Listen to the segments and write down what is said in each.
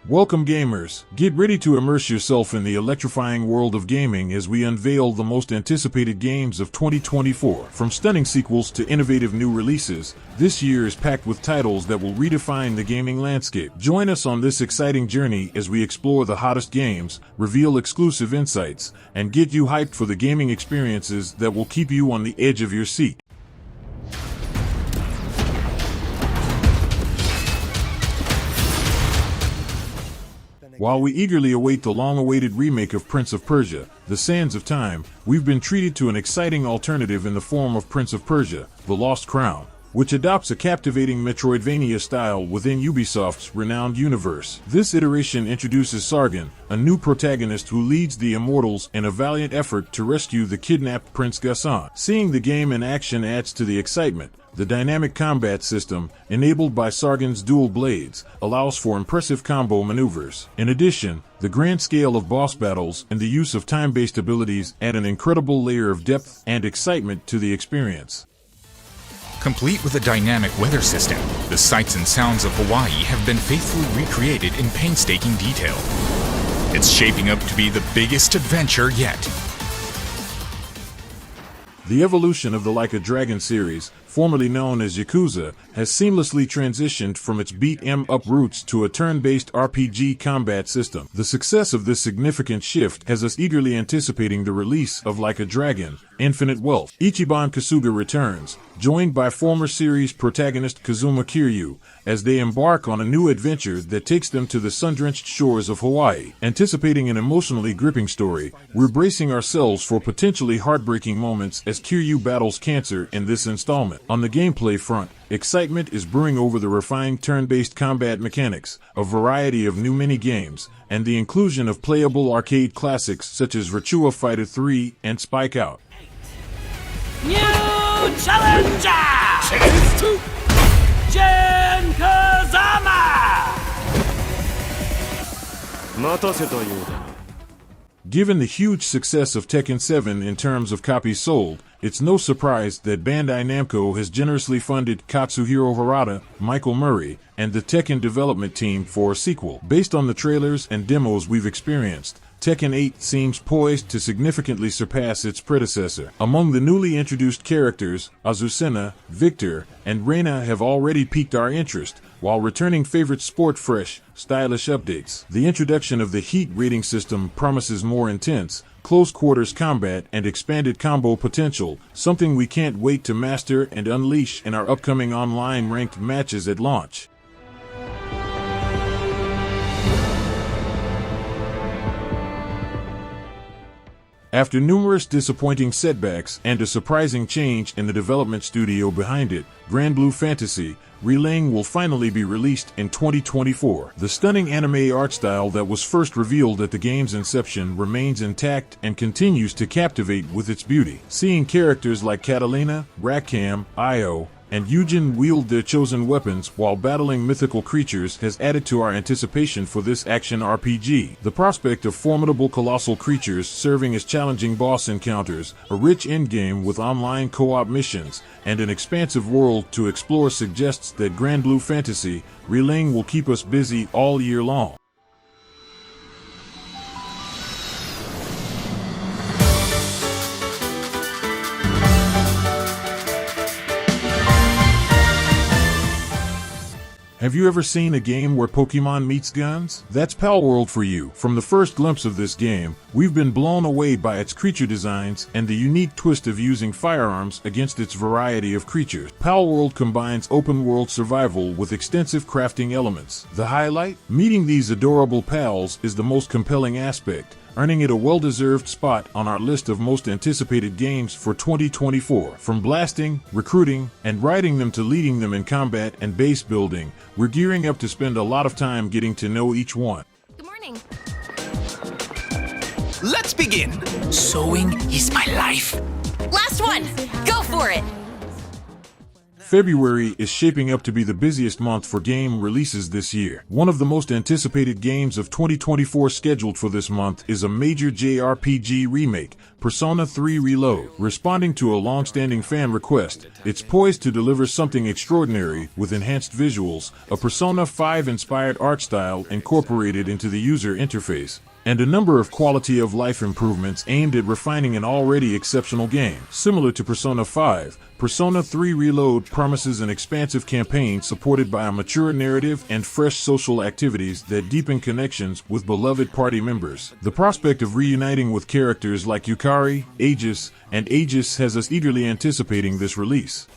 Welcome gamers, get ready to immerse yourself in the electrifying world of gaming as we unveil the most anticipated games of 2024. From stunning sequels to innovative new releases, this year is packed with titles that will redefine the gaming landscape. Join us on this exciting journey as we explore the hottest games, reveal exclusive insights, and get you hyped for the gaming experiences that will keep you on the edge of your seat. While we eagerly await the long-awaited remake of Prince of Persia, The Sands of Time, we've been treated to an exciting alternative in the form of Prince of Persia, The Lost Crown, which adopts a captivating Metroidvania style within Ubisoft's renowned universe. This iteration introduces Sargon, a new protagonist who leads the Immortals in a valiant effort to rescue the kidnapped Prince Ghassan. Seeing the game in action adds to the excitement. The dynamic combat system, enabled by Sargon's dual blades, allows for impressive combo maneuvers. In addition, the grand scale of boss battles and the use of time-based abilities add an incredible layer of depth and excitement to the experience. Complete with a dynamic weather system, the sights and sounds of Hawaii have been faithfully recreated in painstaking detail. It's shaping up to be the biggest adventure yet. The evolution of the Like a Dragon series, formerly known as Yakuza, has seamlessly transitioned from its beat-em-up roots to a turn-based RPG combat system. The success of this significant shift has us eagerly anticipating the release of Like a Dragon: Infinite Wealth. Ichiban Kasuga returns, joined by former series protagonist Kazuma Kiryu, as they embark on a new adventure that takes them to the sun-drenched shores of Hawaii. Anticipating an emotionally gripping story, we're bracing ourselves for potentially heartbreaking moments as Kiryu battles cancer in this installment. On the gameplay front, excitement is brewing over the refined turn-based combat mechanics, a variety of new mini-games, and the inclusion of playable arcade classics such as Virtua Fighter 3 and Spike Out. New challenger! Jin Kazama! Given the huge success of Tekken 7 in terms of copies sold, it's no surprise that Bandai Namco has generously funded Katsuhiro Harada, Michael Murray, and the Tekken development team for a sequel. Based on the trailers and demos we've experienced, Tekken 8 seems poised to significantly surpass its predecessor. Among the newly introduced characters, Azucena, Victor, and Reina have already piqued our interest, while returning favorites sport fresh, stylish updates. The introduction of the Heat rating system promises more intense, close-quarters combat and expanded combo potential, something we can't wait to master and unleash in our upcoming online ranked matches at launch. After numerous disappointing setbacks and a surprising change in the development studio behind it, Granblue Fantasy: Relaying will finally be released in 2024. The stunning anime art style that was first revealed at the game's inception remains intact and continues to captivate with its beauty. Seeing characters like Catalina, Rakam, Io, and Eugen wield their chosen weapons while battling mythical creatures has added to our anticipation for this action RPG. The prospect of formidable colossal creatures serving as challenging boss encounters, a rich endgame with online co-op missions, and an expansive world to explore suggests that Granblue Fantasy: Relaying will keep us busy all year long. Have you ever seen a game where Pokemon meets guns? That's Palworld for you. From the first glimpse of this game, we've been blown away by its creature designs and the unique twist of using firearms against its variety of creatures. Palworld combines open-world survival with extensive crafting elements. The highlight? Meeting these adorable pals is the most compelling aspect, earning it a well-deserved spot on our list of most anticipated games for 2024. From blasting, recruiting, and riding them to leading them in combat and base building, we're gearing up to spend a lot of time getting to know each one. Good morning. Let's begin. Sewing is my life. Last one. Go for it. February is shaping up to be the busiest month for game releases this year. One of the most anticipated games of 2024 scheduled for this month is a major JRPG remake, Persona 3 Reload. Responding to a long-standing fan request, it's poised to deliver something extraordinary with enhanced visuals, a Persona 5-inspired art style incorporated into the user interface, and a number of quality-of-life improvements aimed at refining an already exceptional game. Similar to Persona 5, Persona 3 Reload promises an expansive campaign supported by a mature narrative and fresh social activities that deepen connections with beloved party members. The prospect of reuniting with characters like Yukari, Aegis, and Aegis has us eagerly anticipating this release.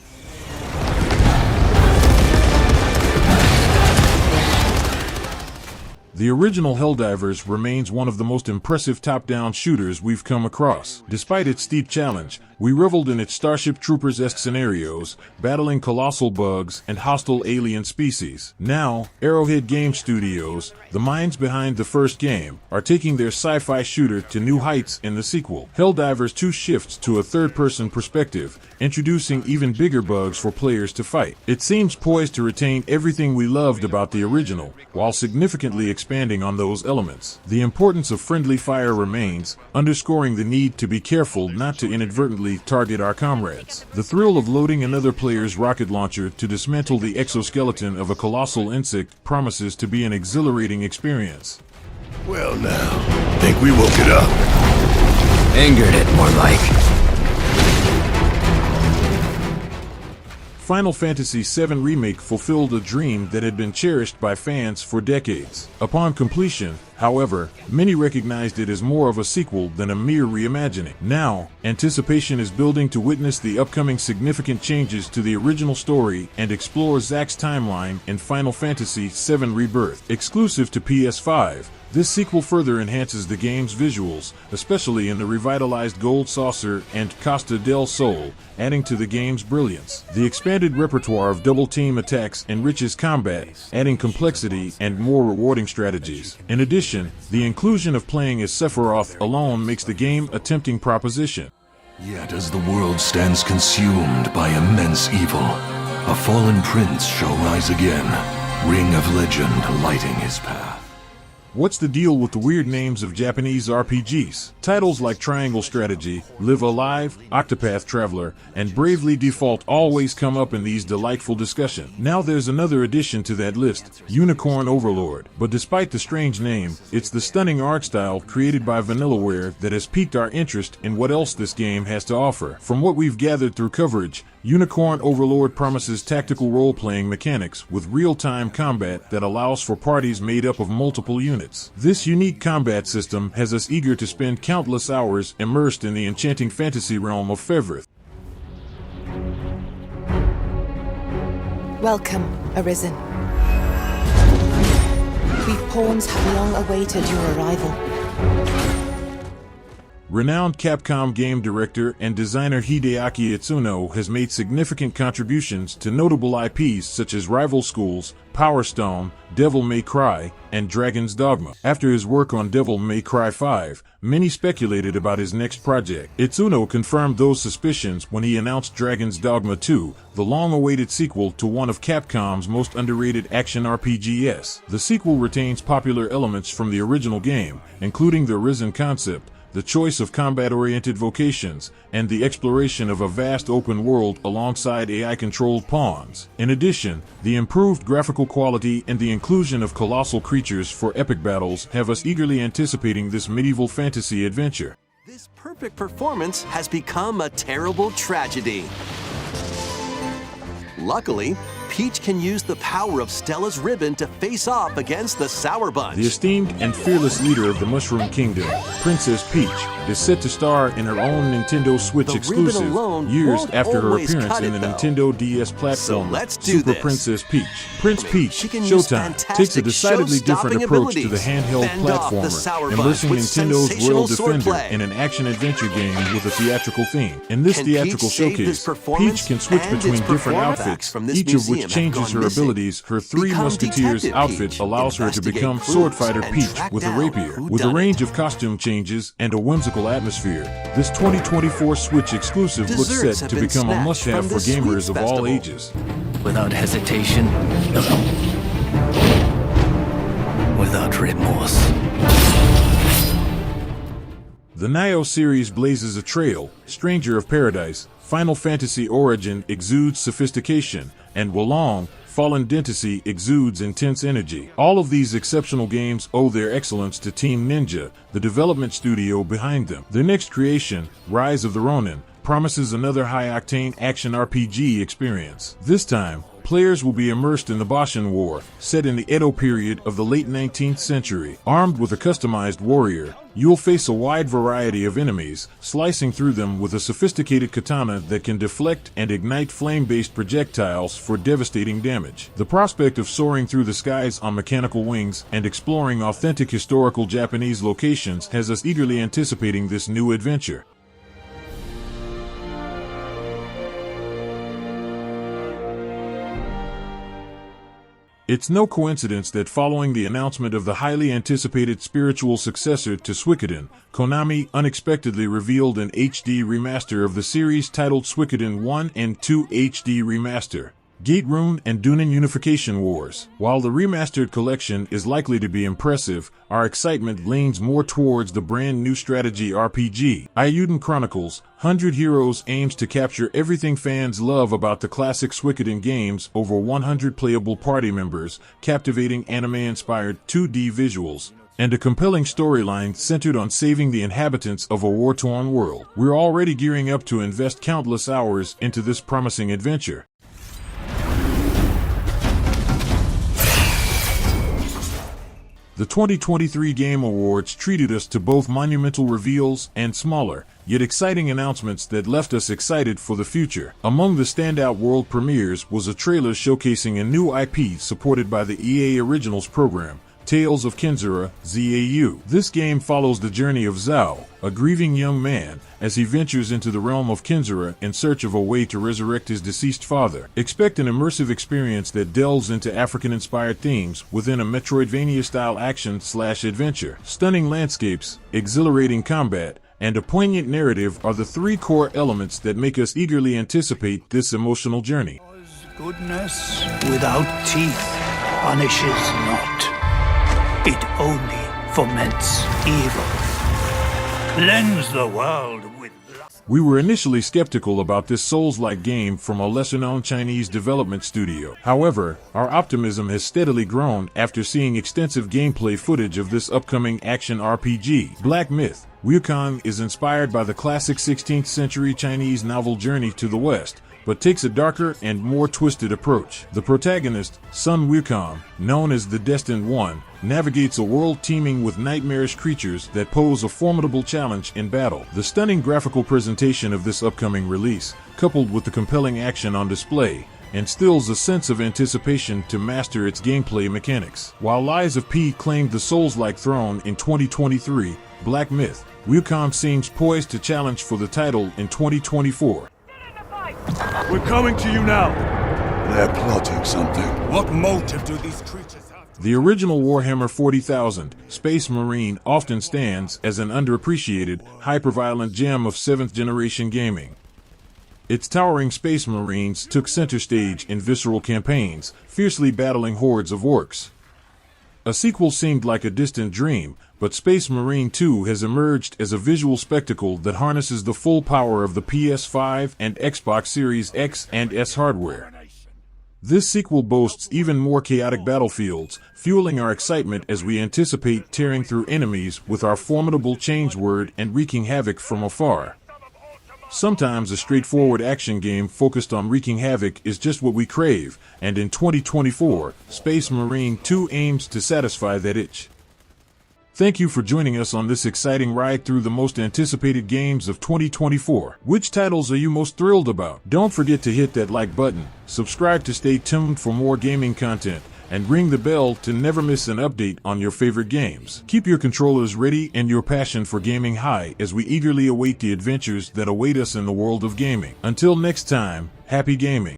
The original Helldivers remains one of the most impressive top-down shooters we've come across. Despite its steep challenge, we reveled in its Starship Troopers-esque scenarios, battling colossal bugs and hostile alien species. Now, Arrowhead Game Studios, the minds behind the first game, are taking their sci-fi shooter to new heights in the sequel. Helldivers 2 shifts to a third-person perspective, introducing even bigger bugs for players to fight. It seems poised to retain everything we loved about the original, while significantly expanding on those elements. The importance of friendly fire remains, underscoring the need to be careful not to inadvertently target our comrades. The thrill of loading another player's rocket launcher to dismantle the exoskeleton of a colossal insect promises to be an exhilarating experience. Well now, think we woke it up. Angered it, more like. Final Fantasy VII Remake fulfilled a dream that had been cherished by fans for decades. Upon completion, however, many recognized it as more of a sequel than a mere reimagining. Now, anticipation is building to witness the upcoming significant changes to the original story and explore Zack's timeline in Final Fantasy VII Rebirth. Exclusive to PS5, this sequel further enhances the game's visuals, especially in the revitalized Gold Saucer and Costa del Sol, adding to the game's brilliance. The expanded repertoire of double-team attacks enriches combat, adding complexity and more rewarding strategies. In addition, the inclusion of playing as Sephiroth alone makes the game a tempting proposition. Yet as the world stands consumed by immense evil, a fallen prince shall rise again, ring of legend lighting his path. What's the deal with the weird names of Japanese RPGs? Titles like Triangle Strategy, Live Alive, Octopath Traveler, and Bravely Default always come up in these delightful discussions. Now there's another addition to that list, Unicorn Overlord. But despite the strange name, it's the stunning art style created by Vanillaware that has piqued our interest in what else this game has to offer. From what we've gathered through coverage, Unicorn Overlord promises tactical role-playing mechanics with real-time combat that allows for parties made up of multiple units. This unique combat system has us eager to spend countless hours immersed in the enchanting fantasy realm of Fevrith. Welcome, Arisen. We pawns have long awaited your arrival. Renowned Capcom game director and designer Hideaki Itsuno has made significant contributions to notable IPs such as Rival Schools, Power Stone, Devil May Cry, and Dragon's Dogma. After his work on Devil May Cry 5, many speculated about his next project. Itsuno confirmed those suspicions when he announced Dragon's Dogma 2, the long-awaited sequel to one of Capcom's most underrated action RPGs. The sequel retains popular elements from the original game, including the Arisen concept, the choice of combat-oriented vocations, and the exploration of a vast open world alongside AI-controlled pawns. In addition, the improved graphical quality and the inclusion of colossal creatures for epic battles have us eagerly anticipating this medieval fantasy adventure. This perfect performance has become a terrible tragedy. Luckily, Peach can use the power of Stella's ribbon to face off against the Sour Bunch. The esteemed and fearless leader of the Mushroom Kingdom, Princess Peach, is set to star in her own Nintendo Switch exclusive years after her appearance in the Nintendo DS platform Super Princess Peach. Prince Peach, Showtime, takes a decidedly different approach to the handheld platformer, immersing Nintendo's Royal Defender in an action-adventure game with a theatrical theme. In this theatrical showcase, Peach can switch between different outfits, each of which changes her missing. abilities, her Three Become Musketeers Detective outfit Peach, allows her to investigate become clues, Sword Fighter and Peach track with a down rapier. who With a done range it. of costume changes and a whimsical atmosphere, this 2024 Switch exclusive looks Desserts set have to been become a snatched must-have from for the gamers Sweets of all Festival. ages. Without hesitation. Without remorse. The Nioh series blazes a trail. Stranger of Paradise, Final Fantasy Origin exudes sophistication, and Wolong, Fallen Fantasy exudes intense energy. All of these exceptional games owe their excellence to Team Ninja, the development studio behind them. Their next creation, Rise of the Ronin, promises another high-octane action RPG experience. This time, players will be immersed in the Boshin War, set in the Edo period of the late 19th century. Armed with a customized warrior, you'll face a wide variety of enemies, slicing through them with a sophisticated katana that can deflect and ignite flame-based projectiles for devastating damage. The prospect of soaring through the skies on mechanical wings and exploring authentic historical Japanese locations has us eagerly anticipating this new adventure. It's no coincidence that following the announcement of the highly anticipated spiritual successor to Suikoden, Konami unexpectedly revealed an HD remaster of the series titled Suikoden 1 and 2 HD Remaster, Gate Rune and Dunin Unification Wars. While the remastered collection is likely to be impressive, our excitement leans more towards the brand new strategy RPG. Eiyuden Chronicles: 100 Heroes aims to capture everything fans love about the classic Suikoden games, over 100 playable party members, captivating anime-inspired 2D visuals, and a compelling storyline centered on saving the inhabitants of a war-torn world. We're already gearing up to invest countless hours into this promising adventure. The 2023 Game Awards treated us to both monumental reveals and smaller, yet exciting announcements that left us excited for the future. Among the standout world premieres was a trailer showcasing a new IP supported by the EA Originals program, Tales of Kenzura, ZAU. This game follows the journey of Zhao, a grieving young man, as he ventures into the realm of Kenzura in search of a way to resurrect his deceased father. Expect an immersive experience that delves into African-inspired themes within a Metroidvania-style action/adventure. Stunning landscapes, exhilarating combat, and a poignant narrative are the three core elements that make us eagerly anticipate this emotional journey. Goodness without teeth punishes not. It only foments evil. Cleanse the world with blood. We were initially skeptical about this Souls-like game from a lesser-known Chinese development studio. However, our optimism has steadily grown after seeing extensive gameplay footage of this upcoming action RPG. Black Myth: Wukong is inspired by the classic 16th century Chinese novel Journey to the West, but takes a darker and more twisted approach. The protagonist, Sun Wukong, known as the Destined One, navigates a world teeming with nightmarish creatures that pose a formidable challenge in battle. The stunning graphical presentation of this upcoming release, coupled with the compelling action on display, instills a sense of anticipation to master its gameplay mechanics. While Lies of P claimed the Souls-like throne in 2023, Black Myth: Wukong seems poised to challenge for the title in 2024. We're coming to you now. They're plotting something. What motive do these creatures have? The original Warhammer 40,000, Space Marine, often stands as an underappreciated, hyper-violent gem of 7th-generation gaming. Its towering Space Marines took center stage in visceral campaigns, fiercely battling hordes of orcs. A sequel seemed like a distant dream, but Space Marine 2 has emerged as a visual spectacle that harnesses the full power of the PS5 and Xbox Series X and S hardware. This sequel boasts even more chaotic battlefields, fueling our excitement as we anticipate tearing through enemies with our formidable change word and wreaking havoc from afar. Sometimes a straightforward action game focused on wreaking havoc is just what we crave, and in 2024, Space Marine 2 aims to satisfy that itch. Thank you for joining us on this exciting ride through the most anticipated games of 2024. Which titles are you most thrilled about? Don't forget to hit that like button, subscribe to stay tuned for more gaming content, and ring the bell to never miss an update on your favorite games. Keep your controllers ready and your passion for gaming high as we eagerly await the adventures that await us in the world of gaming. Until next time, happy gaming.